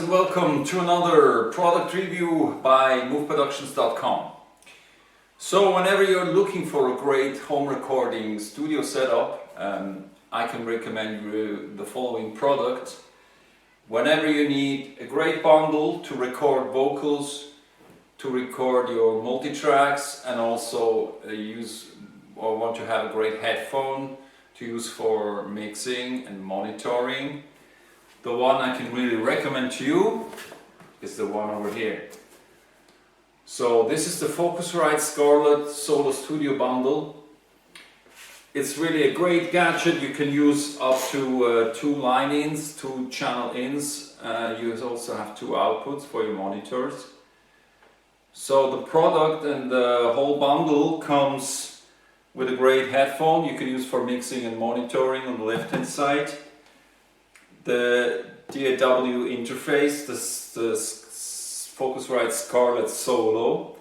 and welcome to another product review by moveproductions.com. So whenever you're looking for a great home recording studio setup, I can recommend you the following product. Whenever you need a great bundle to record vocals, to record your multi-tracks, and also want to have a great headphone to use for mixing and monitoring, the one I can really recommend to you is the one over here. So this is the Focusrite Scarlett SOLOSTUDIO bundle. It's really a great gadget. You can use up to 2 line-ins, 2 channel-ins. You also have 2 outputs for your monitors. So the product and the whole bundle comes with a great headphone you can use for mixing and monitoring on the left-hand side. The DAW interface, the Focusrite Scarlett Solo.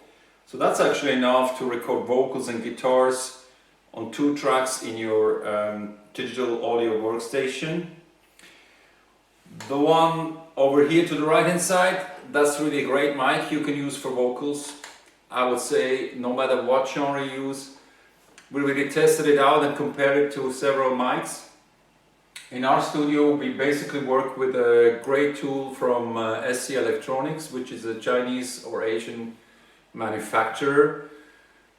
So that's actually enough to record vocals and guitars on 2 tracks in your digital audio workstation. The one over here to the right hand side, that's really a great mic you can use for vocals. I would say no matter what genre you use, we really tested it out and compared it to several mics. In our studio we basically work with a great tool from SC Electronics, which is a Chinese or Asian manufacturer.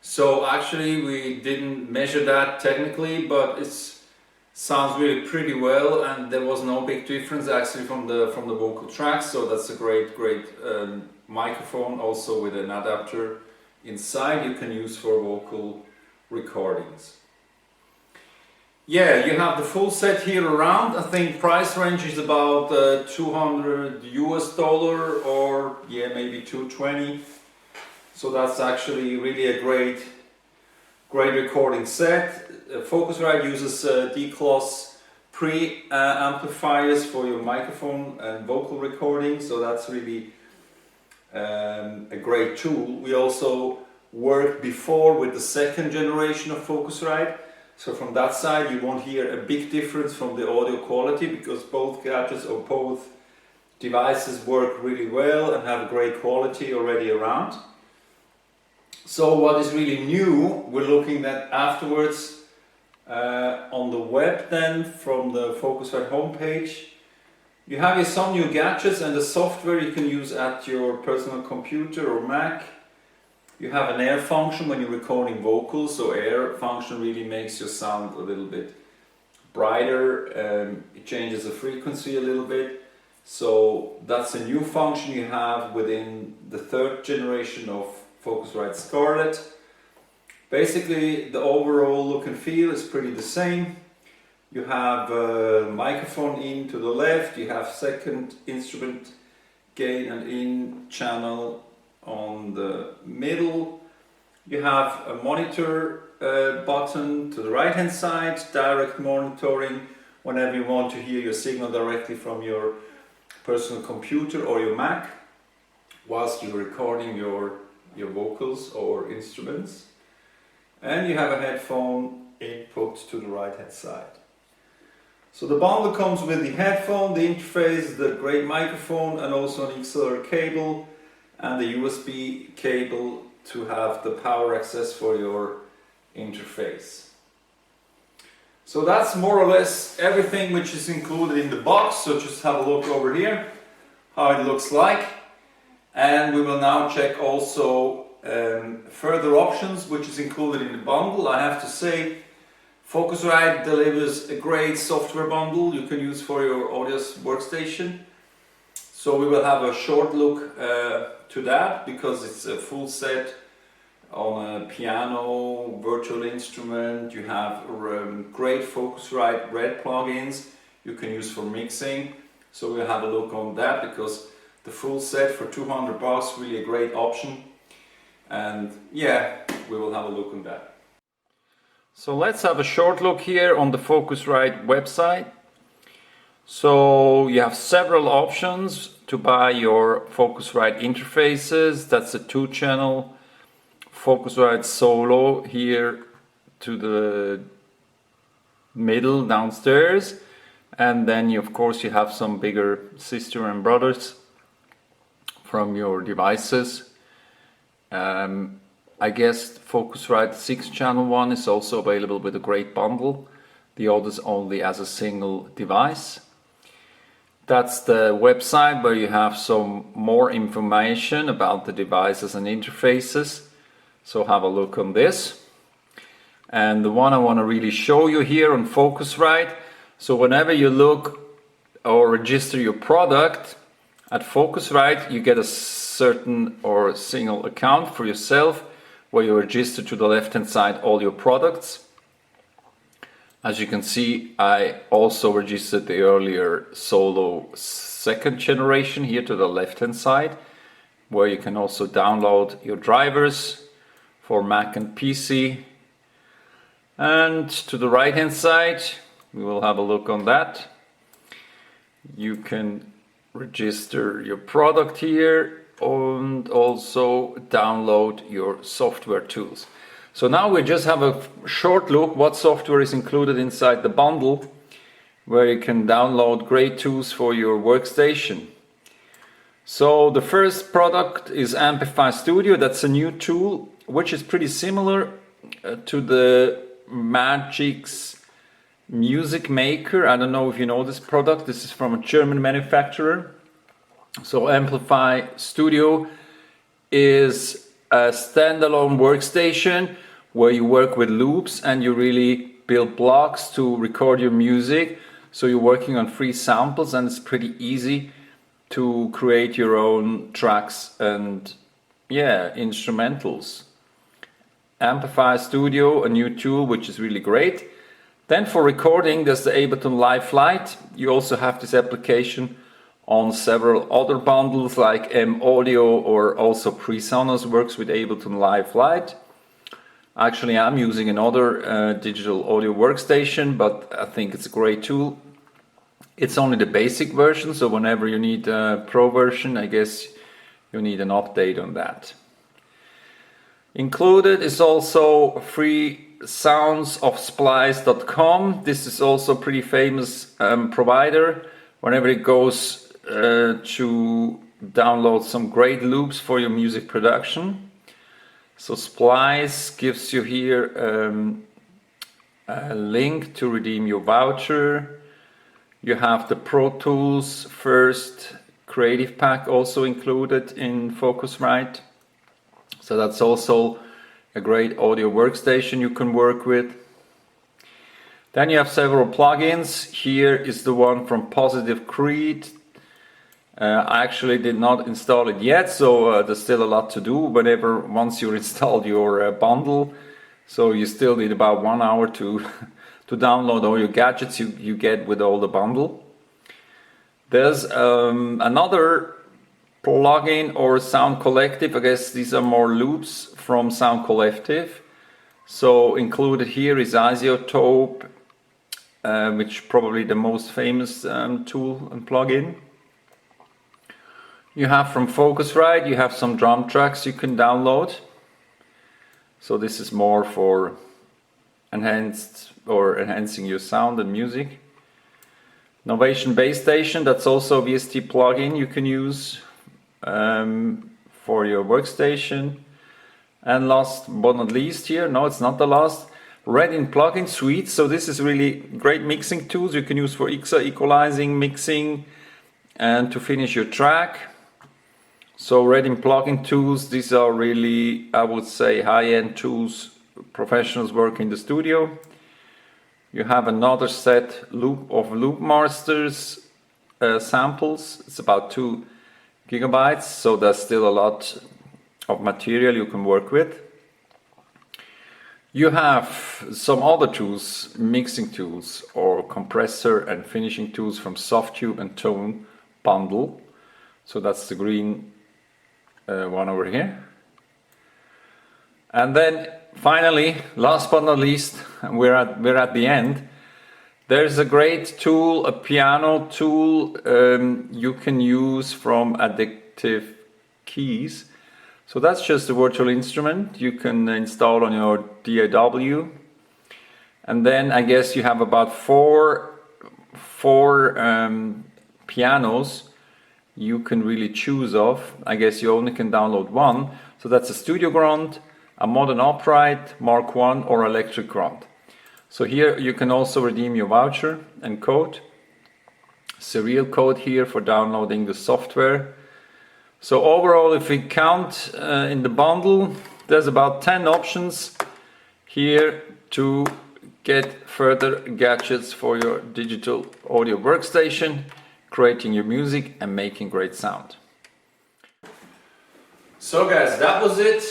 So actually we didn't measure that technically, but it sounds really pretty well, and there was no big difference actually from the vocal tracks. So that's a great microphone, also with an adapter inside you can use for vocal recordings. Yeah, you have the full set here around. I think price range is about $200 or maybe $220. So that's actually really a great recording set. Focusrite uses D-Closs pre-amplifiers for your microphone and vocal recording, so that's really a great tool. We also worked before with the second generation of Focusrite. So from that side you won't hear a big difference from the audio quality, because both gadgets or both devices work really well and have great quality already around. So what is really new, we're looking at afterwards on the web then, from the Focusrite homepage. You have here some new gadgets and the software you can use at your personal computer or Mac. You have an air function when you're recording vocals, so air function really makes your sound a little bit brighter. It changes the frequency a little bit. So that's a new function you have within the 3rd generation of Focusrite Scarlett. Basically the overall look and feel is pretty the same. You have a microphone in to the left, you have second instrument gain and in channel on the middle. You have a monitor button to the right hand side, direct monitoring whenever you want to hear your signal directly from your personal computer or your Mac whilst you're recording your vocals or instruments. And you have a headphone input to the right hand side. So the bundle comes with the headphone, the interface, the great microphone, and also an XLR cable and the USB cable to have the power access for your interface. So that's more or less everything which is included in the box. So just have a look over here how it looks like, and we will now check also further options which is included in the bundle. I have to say, Focusrite delivers a great software bundle you can use for your audio workstation. So we will have a short look to that, because it's a full set on a piano, virtual instrument. You have great Focusrite Red plugins you can use for mixing. So we'll have a look on that, because the full set for $200, really a great option. And yeah, we will have a look on that. So let's have a short look here on the Focusrite website. So you have several options to buy your Focusrite interfaces. That's a 2-channel Focusrite Solo here to the middle downstairs, and then of course you have some bigger sister and brothers from your devices. I guess Focusrite 6-channel one is also available with a great bundle. The others only as a single device. That's the website where you have some more information about the devices and interfaces. So have a look on this. And the one I want to really show you here on Focusrite. So whenever you look or register your product at Focusrite, you get a certain or single account for yourself where you register to the left hand side all your products. As you can see, I also registered the earlier Solo 2nd generation here to the left hand side, where you can also download your drivers for Mac and PC. And to the right hand side, we will have a look on that. You can register your product here and also download your software tools. So now we just have a short look what software is included inside the bundle, where you can download great tools for your workstation. So the first product is Amplifier Studio. That's a new tool which is pretty similar to the Magic's Music Maker. I don't know if you know this product. This is from a German manufacturer. So Amplifier Studio is a standalone workstation where you work with loops and you really build blocks to record your music. So you're working on free samples and it's pretty easy to create your own tracks and instrumentals. Amplifier Studio, a new tool which is really great. Then for recording, there's the Ableton Live Lite. You also have this application on several other bundles like Audio or also PreSonus works with Ableton Live Lite. Actually, I'm using another digital audio workstation, but I think it's a great tool. It's only the basic version, so whenever you need a pro version, I guess you need an update on that. Included is also free sounds of splice.com. This is also a pretty famous provider. Whenever it goes to download some great loops for your music production. So Splice gives you here a link to redeem your voucher. You have the Pro Tools First Creative Pack also included in Focusrite. So that's also a great audio workstation you can work with. Then you have several plugins. Here is the one from Positive Creed. I actually did not install it yet, so there's still a lot to do once you installed your bundle. So you still need about 1 hour to download all your gadgets you get with all the bundle. There's another plugin or Sound Collective. I guess these are more loops from Sound Collective. So included here is Isotope, which probably the most famous tool and plugin. You have from Focusrite, you have some drum tracks you can download. So this is more for enhancing your sound and music. Novation Bass Station, that's also a VST plugin you can use for your workstation. And last but not least here, no, it's not the last, Reading Plugin Suite. So this is really great mixing tools you can use for equalizing, mixing, and to finish your track. So Reading plugin tools, these are really, I would say, high-end tools professionals work in the studio. You have another set of Loop Masters samples. It's about 2 gigabytes, so there's still a lot of material you can work with. You have some other tools, mixing tools or compressor and finishing tools from Softube and Tone bundle. So that's the green one over here. And then finally, last but not least, we're at the end. There's a great tool, a piano tool you can use from Addictive Keys. So that's just a virtual instrument you can install on your DAW. And then I guess you have about four pianos you can really choose of. I guess you only can download one. So that's a Studio Grand, a Modern Upright, Mark I or Electric Grand. So here you can also redeem your voucher and code. Serial code here for downloading the software. So overall, if we count in the bundle, there's about 10 options here to get further gadgets for your digital audio workstation, creating your music and making great sound. So guys, that was it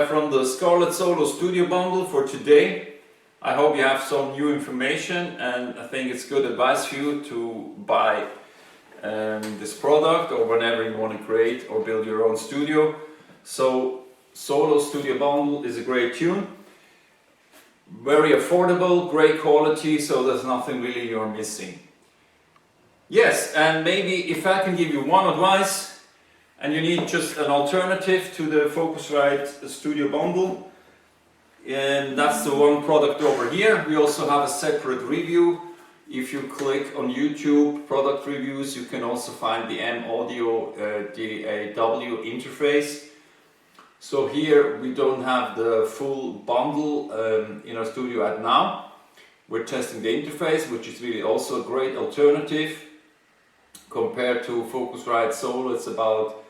from the Scarlett Solo Studio Bundle for today. I hope you have some new information, and I think it's good advice for you to buy this product or whenever you want to create or build your own studio. So Solo Studio Bundle is a great tune. Very affordable, great quality, so there's nothing really you're missing. Yes, and maybe if I can give you one advice and you need just an alternative to the Focusrite Studio Bundle, and that's the one product over here. We also have a separate review. If you click on YouTube product reviews, you can also find the AUDIO interface. So here we don't have the full bundle in our studio at now. We're testing the interface, which is really also a great alternative. Compared to Focusrite Solo, it's about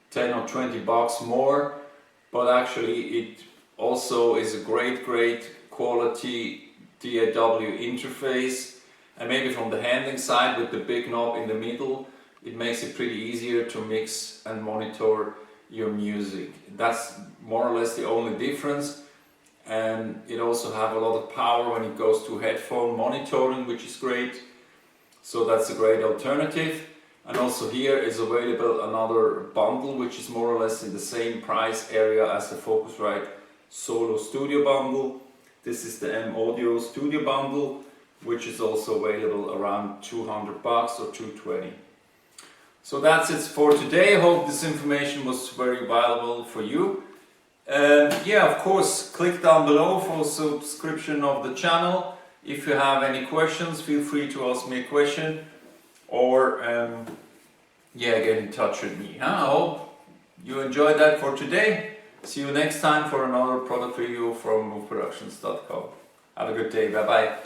10 or 20 bucks more, but actually it also is a great quality DAW interface. And maybe from the handling side with the big knob in the middle, it makes it pretty easier to mix and monitor your music. That's more or less the only difference. And it also have a lot of power when it goes to headphone monitoring, which is great. So that's a great alternative. And also here is available another bundle which is more or less in the same price area as the Focusrite Solo Studio Bundle. This is the M-Audio Studio Bundle, which is also available around 200 bucks or 220. So that's it for today. I hope this information was very valuable for you. Yeah, of course, click down below for subscription of the channel. If you have any questions, feel free to ask me a question or yeah, get in touch with me. I hope you enjoyed that for today. See you next time for another product review from moveproductions.com. Have a good day. Bye bye.